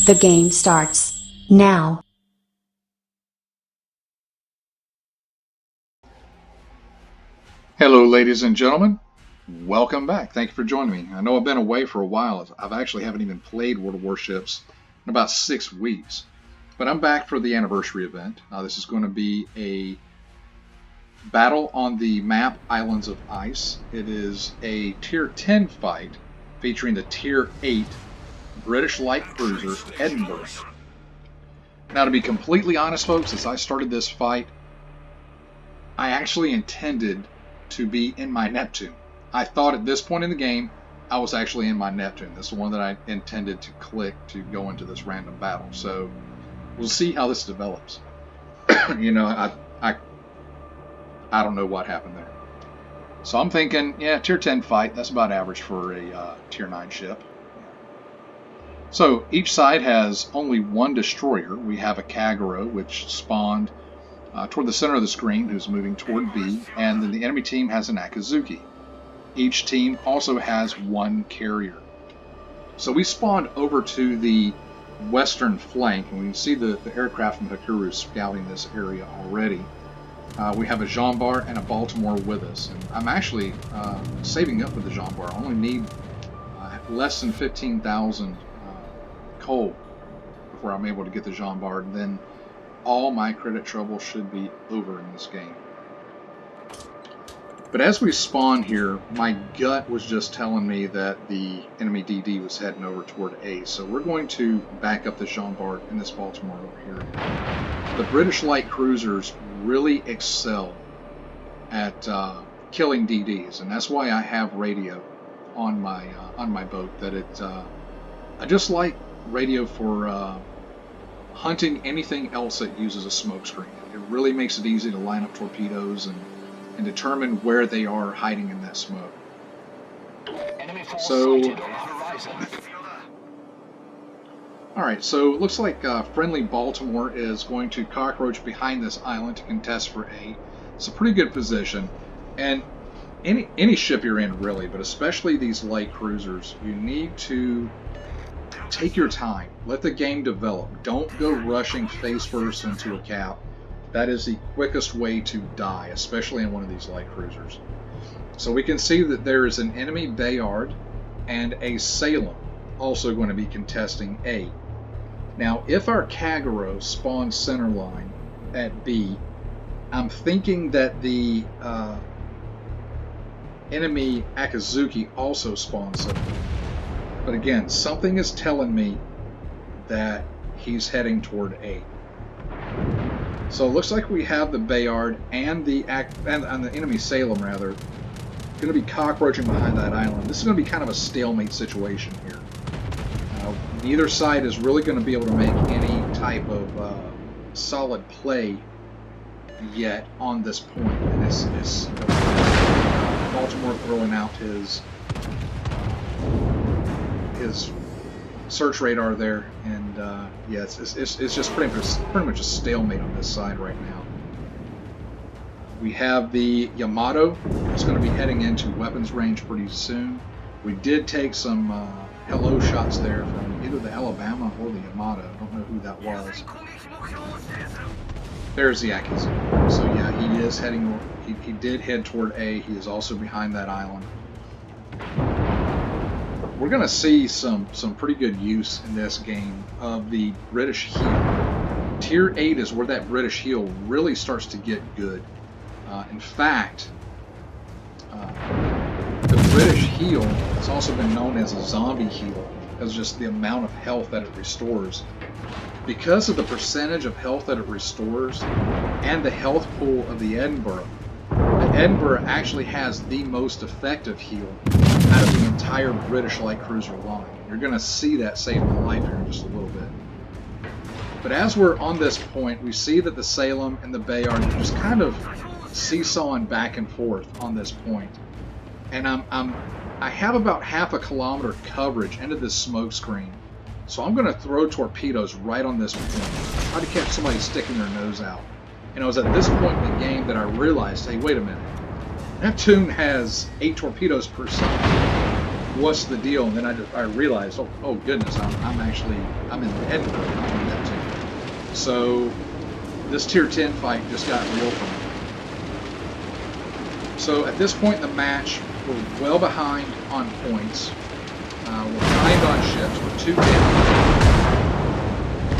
The game starts now. Hello, ladies and gentlemen. Welcome back. Thank you for joining me. I know I've been away for a while. I've actually haven't even played World of Warships in about 6 weeks. But I'm back for the anniversary event. This is going to be a battle on the map Islands of Ice. It is a Tier 10 fight featuring the Tier 8 British light cruiser Edinburgh. Now, to be completely honest, folks, as I started this fight, I actually intended to be in my Neptune. I thought at this point in the game I was actually in my Neptune. This is the one that I intended to click to go into this random battle. So we'll see how this develops. I don't know what happened there. So I'm thinking, yeah, Tier 10 fight, that's about average for a Tier 9 ship. So each side has only one destroyer. We have a Kagero, which spawned toward the center of the screen, who's moving toward B, and then the enemy team has an Akazuki. Each team also has one carrier. So we spawned over to the western flank, and we can see the aircraft from Hakuru scouting this area already. We have a Jean Bar and a Baltimore with us, and I'm actually saving up with the Jean Bar. I only need less than 15,000 coal before I'm able to get the Jean Bar, and then all my credit trouble should be over in this game. But as we spawn here, my gut was just telling me that the enemy DD was heading over toward A, so we're going to back up the Jean Bart in this Baltimore over here. The British light cruisers really excel at killing DDs, and that's why I have radio on my boat. I just like radio for hunting anything else that uses a smokescreen. It really makes it easy to line up torpedoes and determine where they are hiding in that smoke. So, alright, so it looks like friendly Baltimore is going to cockroach behind this island to contest for A. It's a pretty good position, and any ship you're in really, but especially these light cruisers, you need to take your time. Let the game develop. Don't go rushing face first into a cap. That is the quickest way to die, especially in one of these light cruisers. So we can see that there is an enemy Bayard and a Salem also going to be contesting A. Now, if our Kagero spawns center line at B, I'm thinking that the enemy Akazuki also spawns center line. But again, something is telling me that he's heading toward A. So it looks like we have the Bayard and the enemy Salem, rather, going to be cockroaching behind that island. This is going to be kind of a stalemate situation here. Neither side is really going to be able to make any type of solid play yet on this point. And it's Baltimore throwing out his search radar there, and yeah, it's just pretty much a stalemate on this side right now. We have the Yamato. It's going to be heading into weapons range pretty soon. We did take some hello shots there from either the Alabama or the Yamato. I don't know who that was. There's the Akazuki. So yeah, he is heading. He did head toward A. He is also behind that island. We're going to see some pretty good use in this game of the British heel. Tier 8 is where that British heel really starts to get good. In fact, the British heel has also been known as a zombie heel because of just the amount of health that it restores. Because of the percentage of health that it restores and the health pool of the Edinburgh actually has the most effective heel out of the entire British light cruiser line. You're going to see that save my life here in just a little bit. But as we're on this point, we see that the Salem and the Bayard are just kind of seesawing back and forth on this point. And I have about half a kilometer coverage into this smoke screen. So I'm going to throw torpedoes right on this point. Try to catch somebody sticking their nose out. And it was at this point in the game that I realized, hey, wait a minute. Neptune has 8 torpedoes per side. what's the deal? And then I realized, oh goodness, I'm in Edinburgh. I'm on that team. So this tier 10 fight just got real for me. So at this point in the match, we're well behind on points. We're behind on ships. We're 2 down.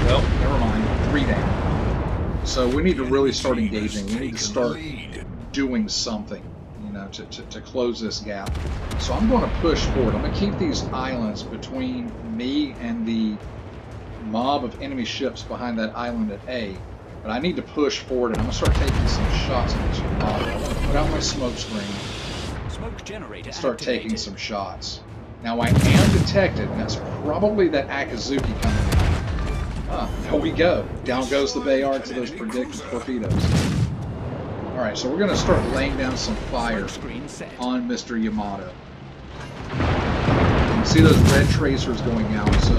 Well, never mind. 3 down. So we need to really start engaging. We need to start doing something, you know, to close this gap. So I'm going to push forward. I'm going to keep these islands between me and the mob of enemy ships behind that island at A. But I need to push forward, and I'm going to start taking some shots at this mob. I'm going to put out my smoke screen and start taking some shots. Now I am detected, and that's probably that Akazuki coming in. There we go. Down goes the Bayard to those predicted torpedoes. Alright, so we're going to start laying down some fire on Mr. Yamato. You can see those red tracers going out, so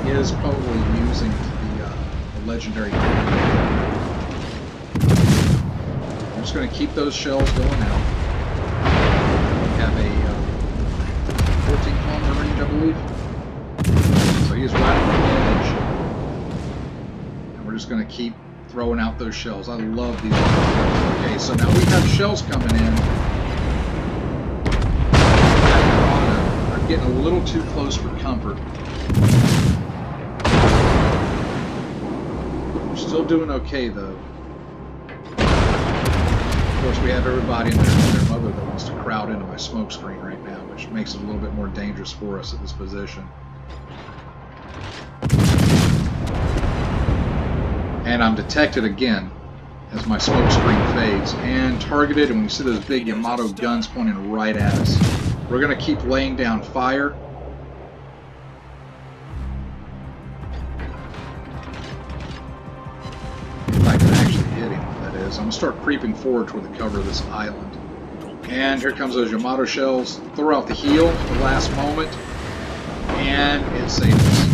he is probably using the legendary. I'm just going to keep those shells going out. We have a 14-kilometer range, I believe. So he's right on the edge. We're just going to keep throwing out those shells. I love these. Okay, so now we have shells coming in. I'm getting a little too close for comfort. We're still doing okay, though. Of course, we have everybody and their mother that wants to crowd into my smoke screen right now, which makes it a little bit more dangerous for us at this position. And I'm detected again as my smoke screen fades and targeted, and when you see those big Yamato guns pointing right at us. We're going to keep laying down fire. If I can actually hit him, that is. I'm going to start creeping forward toward the cover of this island. And here comes those Yamato shells. Throw out the heel at the last moment, and it saves us.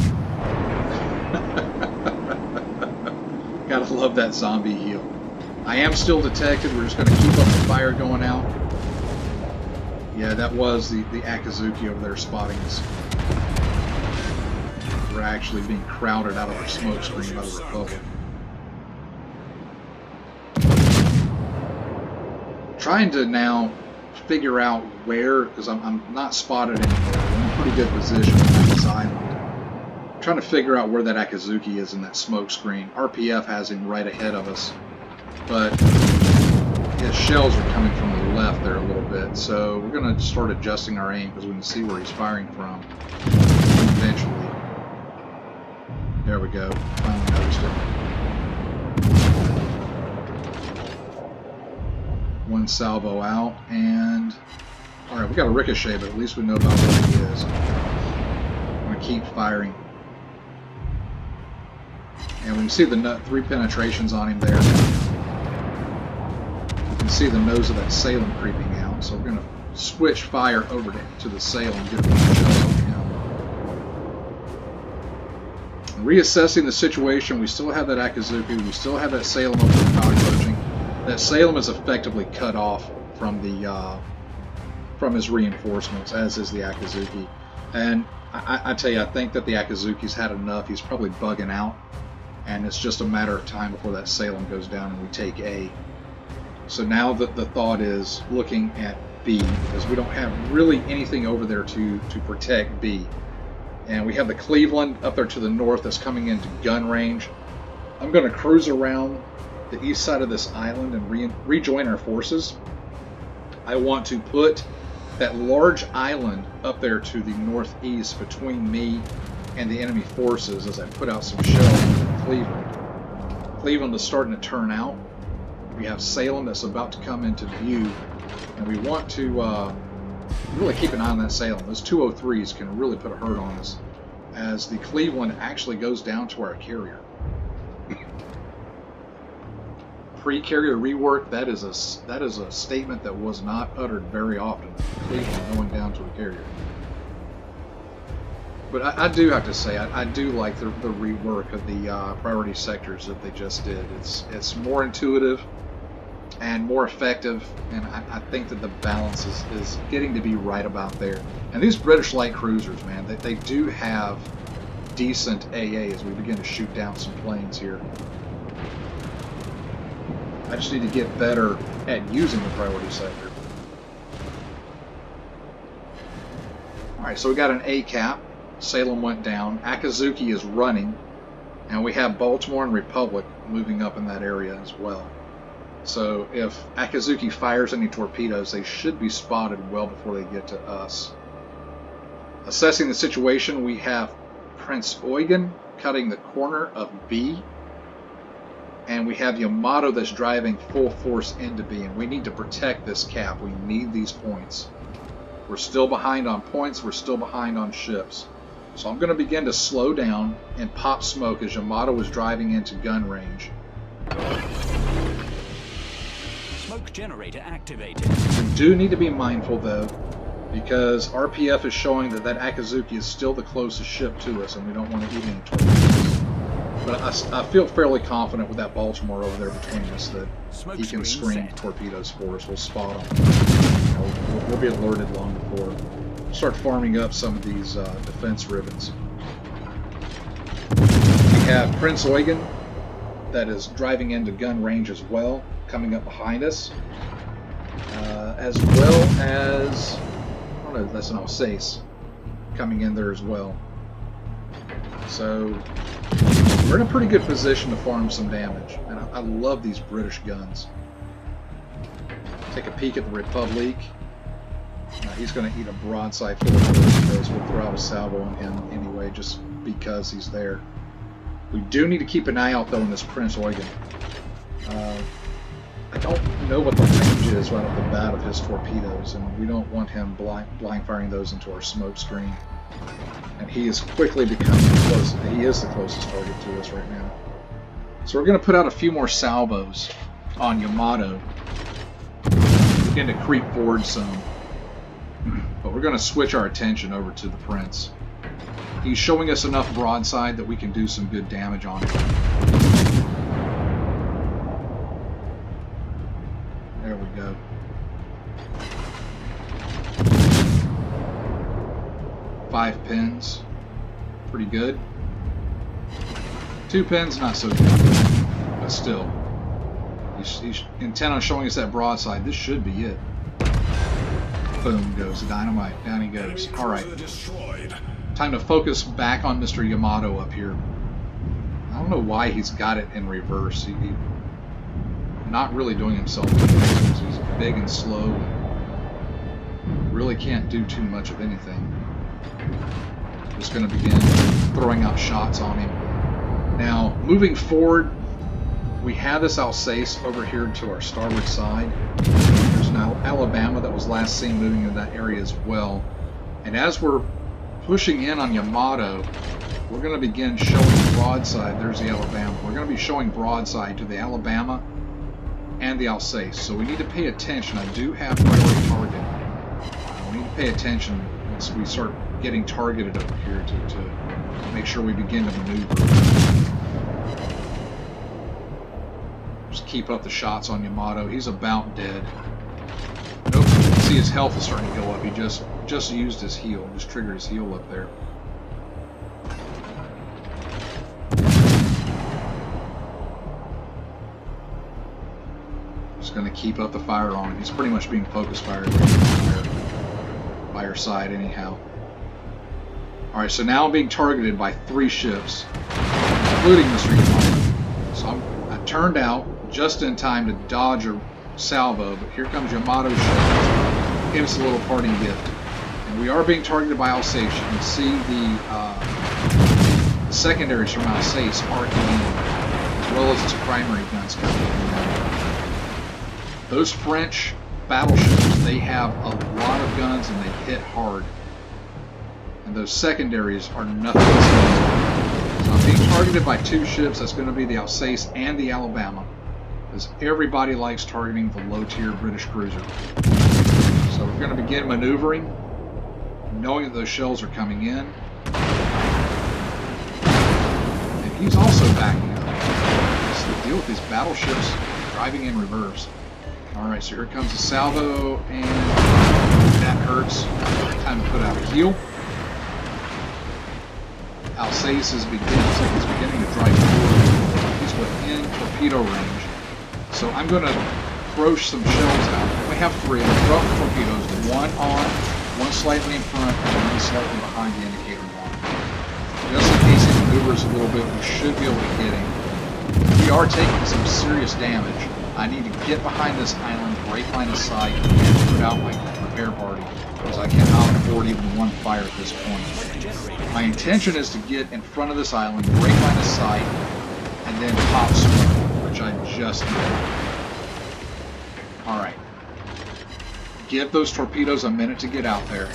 Gotta love that zombie heal. I am still detected. We're just going to keep up the fire going out. Yeah, that was the Akazuki over there spotting us. We're actually being crowded out of our smoke screen by the Republic. Trying to now figure out where, because I'm not spotted anymore. We're in a pretty good position on this island. Trying to figure out where that Akazuki is in that smoke screen. RPF has him right ahead of us, but his shells are coming from the left there a little bit, so we're going to start adjusting our aim because we can see where he's firing from eventually. There we go. Finally noticed it. One salvo out, and alright, we got a ricochet, but at least we know about where he is. I'm going to keep firing. And we can see the 3 penetrations on him there. You can see the nose of that Salem creeping out. So we're going to switch fire over to the Salem and get one shells on him. Reassessing the situation, we still have that Akazuki. We still have that Salem over the power coaching. That Salem is effectively cut off from his reinforcements, as is the Akazuki. And I tell you, I think that the Akazuki's had enough. He's probably bugging out. And it's just a matter of time before that Salem goes down and we take A. So now the thought is looking at B, because we don't have really anything over there to protect B. And we have the Cleveland up there to the north that's coming into gun range. I'm going to cruise around the east side of this island and rejoin our forces. I want to put that large island up there to the northeast between me and the enemy forces as I put out some shells into Cleveland. Cleveland is starting to turn out. We have Salem that's about to come into view, and we want to really keep an eye on that Salem. Those 203s can really put a hurt on us as the Cleveland actually goes down to our carrier. Pre-carrier rework, that is a statement that was not uttered very often. Cleveland going down to a carrier. But I do have to say, I do like the rework of the priority sectors that they just did. It's more intuitive. and more effective, and I think that the balance is getting to be right about there. And these British light cruisers, man, they do have decent AA as we begin to shoot down some planes here. I just need to get better at using the priority sector. Alright, so we got an A cap. Salem went down. Akazuki is running. And we have Baltimore and Republic moving up in that area as well. So if Akazuki fires any torpedoes, they should be spotted well before they get to us. Assessing the situation, we have Prince Eugen cutting the corner of B. And we have Yamato that's driving full force into B. And we need to protect this cap. We need these points. We're still behind on points. We're still behind on ships. So I'm going to begin to slow down and pop smoke as Yamato is driving into gun range. Smoke generator activated. We do need to be mindful though, because RPF is showing that Akazuki is still the closest ship to us and we don't want to eat any torpedoes. But I feel fairly confident with that Baltimore over there between us that he can screen torpedoes for us. We'll spot them. We'll be alerted long before. Start farming up some of these defense ribbons. We have Prince Eugen that is driving into gun range as well, coming up behind us, as well as, I don't know, that's an Alsace coming in there as well. So we're in a pretty good position to farm some damage, and I love these British guns. Take a peek at the Republic. He's going to eat a broadside full of torpedoes. We'll throw out a salvo on him anyway, just because he's there. We do need to keep an eye out, though, on this Prince Eugen. I don't know what the range is right off the bat of his torpedoes, and we don't want him blind firing those into our smoke screen. And he is quickly becoming close. He is the closest target to us right now. So we're going to put out a few more salvos on Yamato. Begin to creep forward some. But we're going to switch our attention over to the Prince. He's showing us enough broadside that we can do some good damage on him. There we go. Five pins. Pretty good. 2 pins, not so good. But still. He's intent on showing us that broadside. This should be it. Boom goes the dynamite. Down he goes. Alright. Time to focus back on Mr. Yamato up here. I don't know why he's got it in reverse. He not really doing himself good. He's big and slow. Really can't do too much of anything. Just going to begin throwing out shots on him. Now, moving forward, we have this Alsace over here to our starboard side. There's now Alabama that was last seen moving in that area as well. And as we're pushing in on Yamato, we're going to begin showing broadside. There's the Alabama. We're going to be showing broadside to the Alabama and the Alsace. So we need to pay attention. I do have priority target. We need to pay attention once we start getting targeted over here to make sure we begin to maneuver. Just keep up the shots on Yamato. He's about dead. Nope. See, his health is starting to go up. He just used his heal. Just triggered his heal up there. Just going to keep up the fire on him. He's pretty much being focus fired by our side anyhow. Alright, so now I'm being targeted by 3 ships, including Mr. Yamato. So I turned out just in time to dodge a salvo, but here comes Yamato's ship. Give us a little parting gift. And we are being targeted by Alsace. You can see the secondaries from Alsace arcing in, as well as its primary guns coming in. Those French battleships, they have a lot of guns and they hit hard. And those secondaries are nothing. So I'm being targeted by 2 ships. That's going to be the Alsace and the Alabama, because everybody likes targeting the low-tier British cruiser. So we're going to begin maneuvering, knowing that those shells are coming in. And he's also backing up. That's the deal with these battleships driving in reverse. Alright, so here comes the salvo, and that hurts. Time to put out a heal. Alsace is beginning to drive forward. He's within torpedo range. So I'm going to throw some shells out. We have three. I'll throw out the torpedoes. One on, one slightly in front, and one slightly behind the indicator line. Just in case he maneuvers a little bit, we should be able to get him. We are taking some serious damage. I need to get behind this island, break line of sight, and put out my repair party, because I cannot afford even one fire at this point. My intention is to get in front of this island, break line of sight, and then pop smoke, which I just did. Alright. Give those torpedoes a minute to get out there.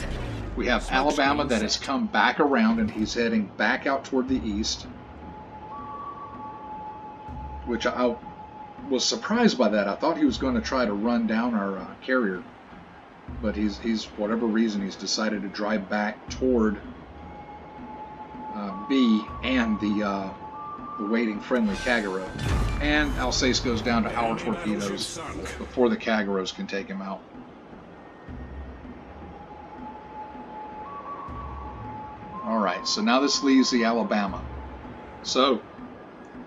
We have Alabama that has come back around, and he's heading back out toward the east, which I was surprised by that. I thought he was going to try to run down our carrier, but he's whatever reason he's decided to drive back toward B and the waiting friendly Kagero. And Alsace goes down to our torpedoes before the Kageros can take him out. Alright, so now this leaves the Alabama. So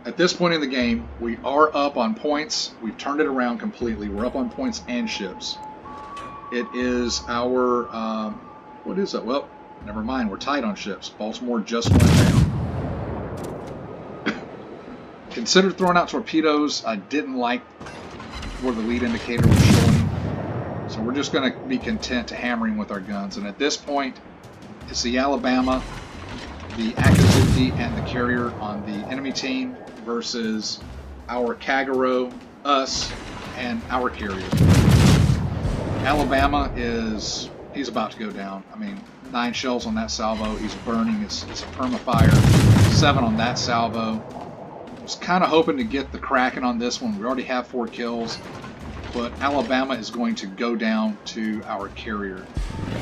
at this point in the game, we are up on points. We've turned it around completely. We're up on points and ships. It is our, what is it? Well, never mind. We're tied on ships. Baltimore just went down. Considered throwing out torpedoes. I didn't like where the lead indicator was showing. So we're just going to be content to hammering with our guns. And at this point, it's the Alabama, the Akazuki, and the carrier on the enemy team versus our Kagero, us, and our carrier. Alabama he's about to go down. I mean, 9 shells on that salvo. He's burning. It's a permafire. 7 on that salvo. I was kind of hoping to get the Kraken on this one. We already have 4 kills, but Alabama is going to go down to our carrier.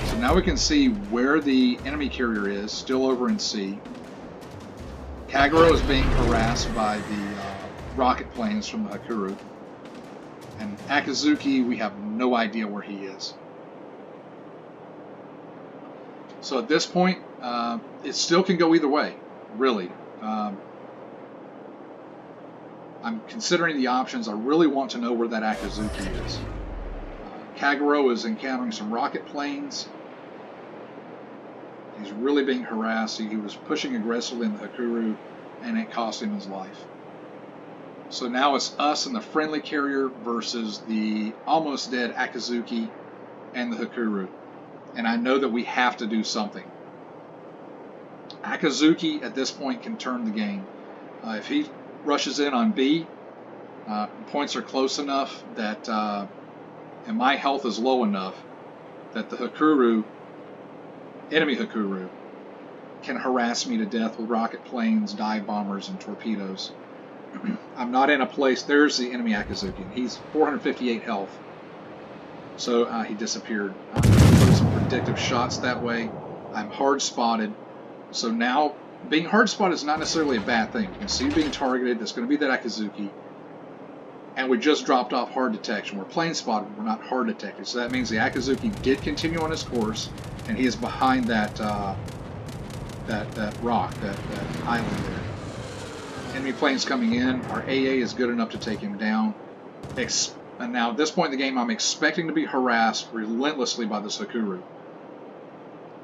So now we can see where the enemy carrier is, still over in sea. Kagero is being harassed by the rocket planes from the Hakuru. And Akazuki, we have no idea where he is. So at this point, it still can go either way, really. I'm considering the options. I really want to know where that Akazuki is. Kagero is encountering some rocket planes. He's really being harassed. He was pushing aggressively in the Hakuru, and it cost him his life. So now it's us and the friendly carrier versus the almost dead Akazuki and the Hakuru. And I know that we have to do something. Akazuki at this point can turn the game. If he rushes in on B, points are close enough that, and my health is low enough that the Hakuru, enemy Hakuru, can harass me to death with rocket planes, dive bombers, and torpedoes. I'm not in a place. There's the enemy Akazuki. He's 458 health. So he disappeared. I'm going to put some predictive shots that way. I'm hard spotted. So now, being hard spotted is not necessarily a bad thing. You can see being targeted. That's going to be that Akazuki. And we just dropped off hard detection. We're plane spotted. We're not hard detected. So that means the Akazuki did continue on his course, and he is behind that that rock, that island there. Enemy planes coming in. Our AA is good enough to take him down. And now at this point in the game, I'm expecting to be harassed relentlessly by this Hakuru.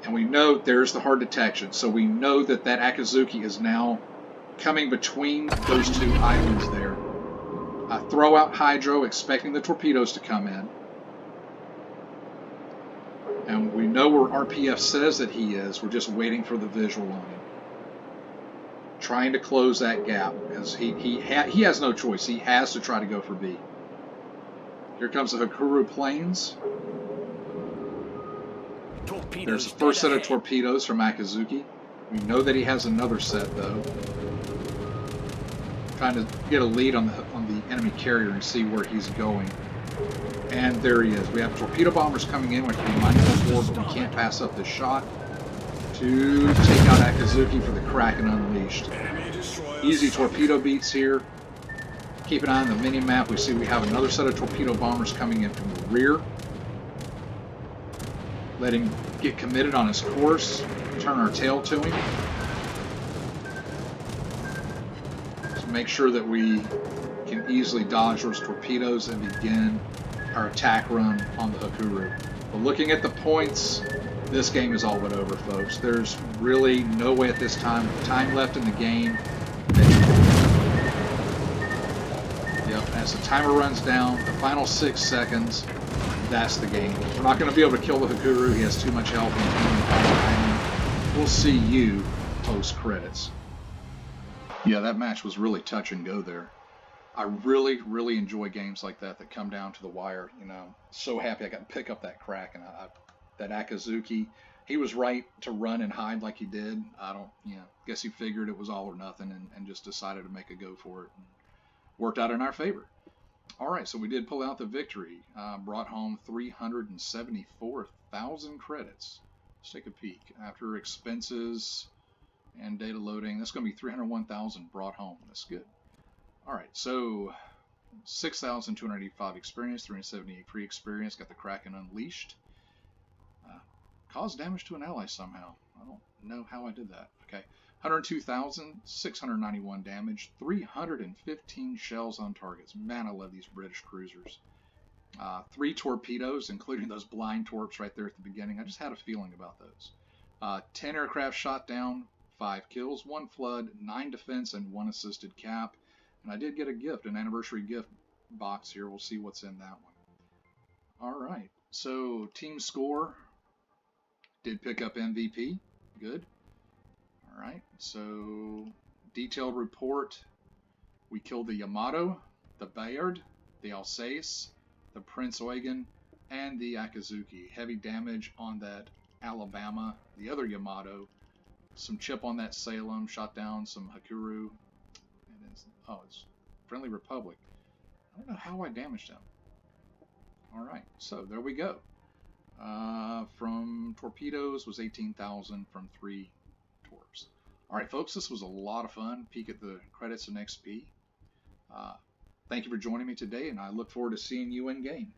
And we know there's the hard detection. So we know that that Akazuki is now coming between those 2 islands there. I throw out Hydro, expecting the torpedoes to come in. And we know where RPF says that he is. We're just waiting for the visual on him. Trying to close that gap, because he has no choice. He has to try to go for B. Here comes the Hakuru planes. There's the first set of torpedoes from Akazuki. We know that he has another set, though. Trying to get a lead on the enemy carrier and see where he's going. And there he is. We have torpedo bombers coming in, which we might go for, but we can't pass up this shot to take out Akazuki for the Kraken Unleashed. Easy torpedo beats here. Keep an eye on the mini-map. We see we have another set of torpedo bombers coming in from the rear. Let him get committed on his course. Turn our tail to him. So make sure that we can easily dodge those torpedoes and begin our attack run on the Hikuru. But looking at the points, this game is all but over, folks. There's really no way at this time left in the game. Yep, as the timer runs down, the final 6 seconds, that's the game. We're not going to be able to kill the Hikuru. He has too much health. We'll see you post credits. Yeah, that match was really touch and go there. I really enjoy games like that come down to the wire. You know, so happy I got to pick up that Kraken. That Akazuki, he was right to run and hide like he did. Guess he figured it was all or nothing and just decided to make a go for it. And worked out in our favor. All right, so we did pull out the victory. Brought home 374,000 credits. Let's take a peek. After expenses and data loading, that's going to be 301,000 brought home. That's good. All right, so 6,285 experience, 378 free experience. Got the Kraken unleashed. Caused damage to an ally somehow. I don't know how I did that. Okay, 102,691 damage, 315 shells on targets. Man, I love these British cruisers. 3 torpedoes, including those blind torps right there at the beginning. I just had a feeling about those. 10 aircraft shot down, 5 kills, 1 flood, 9 defense, and 1 assisted cap. And I did get a gift, an anniversary gift box here. We'll see what's in that one. All right, so team score. Did pick up MVP. Good. All right, so detailed report. We killed the Yamato, the Bayard, the Alsace, the Prince Eugen, and the Akazuki. Heavy damage on that Alabama, the other Yamato. Some chip on that Salem. Shot down some Hikuru. And it's Friendly Republic. I don't know how I damaged them. All right, so there we go. From torpedoes was 18,000 from 3 torps. All right, folks, this was a lot of fun. Peek at the credits and XP. Thank you for joining me today, and I look forward to seeing you in game.